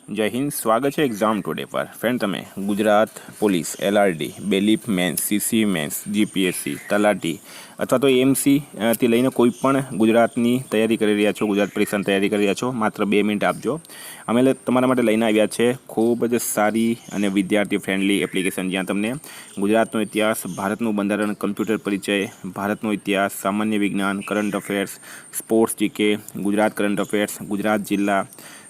જય હિન્દ, સ્વાગત છે એક્ઝામ ટુડે પર. ફ્રેન્ડ, તમે Gujarat police, LRD, bailiff mains, CC mains, GPSC, તલાટી અથવા તો એમસી થી લઈને કોઈ પણ ગુજરાતની તૈયારી કરી રહ્યા છો, ગુજરાત પરીક્ષાની તૈયારી કરી રહ્યા છો, માત્ર 2 મિનિટ આપજો. અમે તમારા માટે લઈને આવ્યા છે ખૂબ જ સારી અને વિદ્યાર્થી ફ્રેન્ડલી એપ્લિકેશન, જ્યાં તમને ગુજરાતનો ઇતિહાસ, ભારતનું બંધારણ, કમ્પ્યુટર પરિચય, ભારતનો ઇતિહાસ, સામાન્ય વિજ્ઞાન, current affairs, sports GK, Gujarat current affairs, Gujarat જિલ્લા,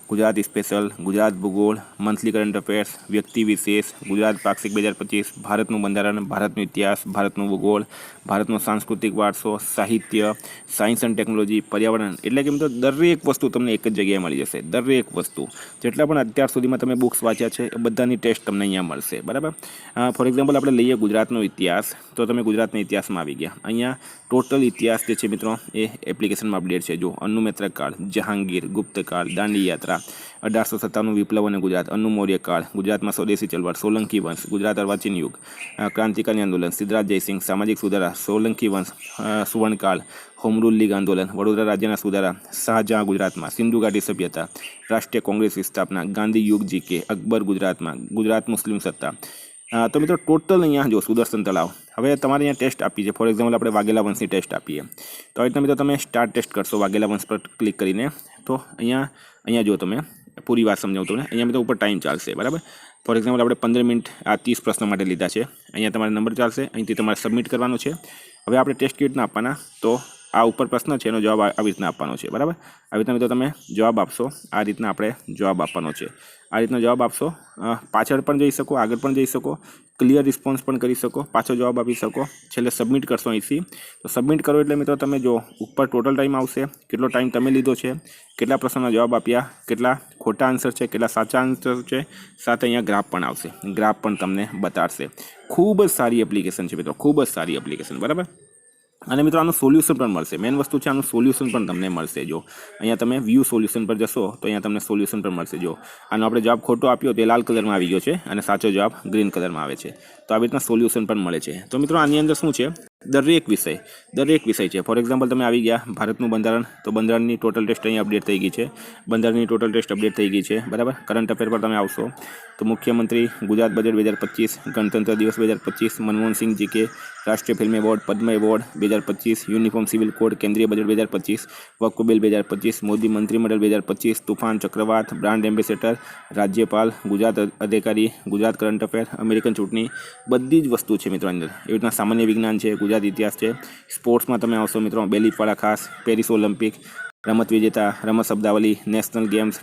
ગુજરાત સ્પેશિયલ, ગુજરાત ભૂગોળ, મંથલી કરંટ અફેર્સ, વ્યક્તિ વિશેષ, ગુજરાત પાક્ષિક 2025, ભારતનું બંધારણ, ભારતનો ઇતિહાસ, ભારતનું ભૂગોળ, ભારતનો સાંસ્કૃતિક વારસો, સાહિત્ય, સાયન્સ એન્ડ ટેકનોલોજી, પર્યાવરણ, એટલે કે મિત્રો દરેક વસ્તુ તમને એક જ જગ્યાએ મળી જશે. દરેક વસ્તુ જેટલા પણ અત્યાર સુધીમાં તમે બુક્સ વાંચ્યા છે એ બધાની ટેસ્ટ તમને અહીંયા મળશે, બરાબર. ફોર એક્ઝામ્પલ આપણે લઈએ ગુજરાતનો ઇતિહાસ, તો તમે ગુજરાતના ઇતિહાસમાં આવી ગયા. અહીંયા ટોટલ ઇતિહાસ જે છે મિત્રો એ એપ્લિકેશનમાં અપડેટ છે. જો અન્નુ મૈત્રકાળ, જહાંગીર, ગુપ્તકાળ, દાંડી યાત્રા, 1897 વિપ્લવ અને ગુજરાત, અન્નુ મૌર્યકાળ, ગુજરાતમાં સ્વદેશી ચળવળ, સોલંકી વંશ, ગુજરાત અર્વાચીન યુગ, ક્રાંતિકારી આંદોલન, સિદ્ધરાજ જયસિંહ, સામાજિક સુધારા, સોલંકી વંશ, સુવર્ણકાળ, હોમ રૂલ લીગ આંદોલન, વડોદરા રાજ્યના સુધારા, શાહજહાં ગુજરાતમાં, સિંધુ ઘાટી સભ્યતા, રાષ્ટ્રીય કોંગ્રેસની સ્થાપના, ગાંધી યુગ જીકે, અકબર ગુજરાતમાં, ગુજરાત મુસ્લિમ સત્તા. તો મિત્રો ટોટલ અહીંયા જો સુદર્શન તળાવ. હવે તમારે અહીંયા ટેસ્ટ આપી છે. ફોર એક્ઝામ્પલ આપણે વાઘેલા વંશની ટેસ્ટ આપીએ, તો આવી રીતના મિત્રો તમે સ્ટાર્ટ ટેસ્ટ કરશો વાઘેલા વંશ પર ક્લિક કરીને, તો અહીંયા જો તમે પૂરી વાત સમજાવું તમને. અહીંયા મિત્રો ઉપર ટાઈમ ચાલશે, બરાબર. ફોર એક્ઝામ્પલ આપણે 15 મિનિટ આ 30 પ્રશ્ન માટે લીધા છે. અહીંયા તમારે નંબર ચાલશે, અહીંથી તમારે સબમિટ કરવાનું છે. હવે આપણે ટેસ્ટ કેવી રીતના આપવાના, તો આ ઉપર પ્રશ્ન છે એનો જવાબ આવી રીતના આપવાનો છે, બરાબર. આવી રીતના મિત્રો તમે જવાબ આપશો, આ રીતના આપણે જવાબ આપવાનો છે. આ રીતનો જવાબ આપશો, પાછળ પણ જઈ શકો, આગળ પણ જઈ શકો, ક્લિયર રિસ્પોન્સ પણ કરી શકો, પાછો જવાબ આપી શકો, છેલ્લે સબમિટ કરશો અહીંથી. તો સબમિટ કરો એટલે મિત્રો તમે જો ઉપર ટોટલ ટાઈમ આવશે, કેટલો ટાઈમ તમે લીધો છે, કેટલા પ્રશ્નોના જવાબ આપ્યા, કેટલા ખોટા આન્સર છે, કેટલા સાચા આન્સર છે, સાથે અહીંયા ગ્રાફ પણ આવશે. ગ્રાફ પણ તમને બતાડશે. ખૂબ જ સારી એપ્લિકેશન છે મિત્રો, ખૂબ જ સારી એપ્લિકેશન, બરાબર. અને મિત્રો આનું સોલ્યુશન પણ મળશે. મેઇન વસ્તુ છે આનું સોલ્યુશન પણ તમને મળશે. જો અહીંયા તમે વ્યૂ સોલ્યુશન પર જશો તો અહીંયા તમને સોલ્યુશન પણ મળશે. જો આનો આપણે જવાબ ખોટો આપ્યો તો એ લાલ કલરમાં આવી ગયો છે અને સાચો જવાબ ગ્રીન કલરમાં આવે છે. તો આવી રીતના સોલ્યુશન પણ મળે છે. તો મિત્રો આની અંદર શું છે, દરેક વિષય છે. ફોર એક્ઝામ્પલ તમે આવી ગયા ભારતનું બંધારણ, તો બંધારણની ટોટલ ટેસ્ટ અહીંયા અપડેટ થઈ ગઈ છે. બંધારણની ટોટલ ટેસ્ટ અપડેટ થઈ ગઈ છે, બરાબર. કરંટ અફેર પર તમે આવશો તો મુખ્યમંત્રી, ગુજરાત બજેટ 2025, ગણતંત્ર દિવસ 2025, મનમોહનસિંહ જીકે, રાષ્ટ્રીય ફિલ્મ એવોર્ડ, પદ્મ એવોર્ડ 2025, યુનિફોર્મ સિવિલ કોડ, કેન્દ્રીય બજેટ 2025, વક્ફ બિલ 2025, મોદી મંત્રીમંડળ 2025, તુફાન ચક્રવાત, બ્રાન્ડ એમ્બેસેડર, રાજ્યપાલ, ગુજરાત અધિકારી, ગુજરાત કરંટ અફેર, અમેરિકન ચૂંટણી, બધી જ વસ્તુ છે મિત્રો અંદર. એવી રીતના સામાન્ય વિજ્ઞાન છે, ગુજરાત ઇતિહાસ છે. સ્પોર્ટ્સમાં તમે આવશો મિત્રો, બેલીફવાળા ખાસ, પેરિસ ઓલિમ્પિક, રમત વિજેતા, રમત શબ્દાવલી, નેશનલ ગેમ્સ,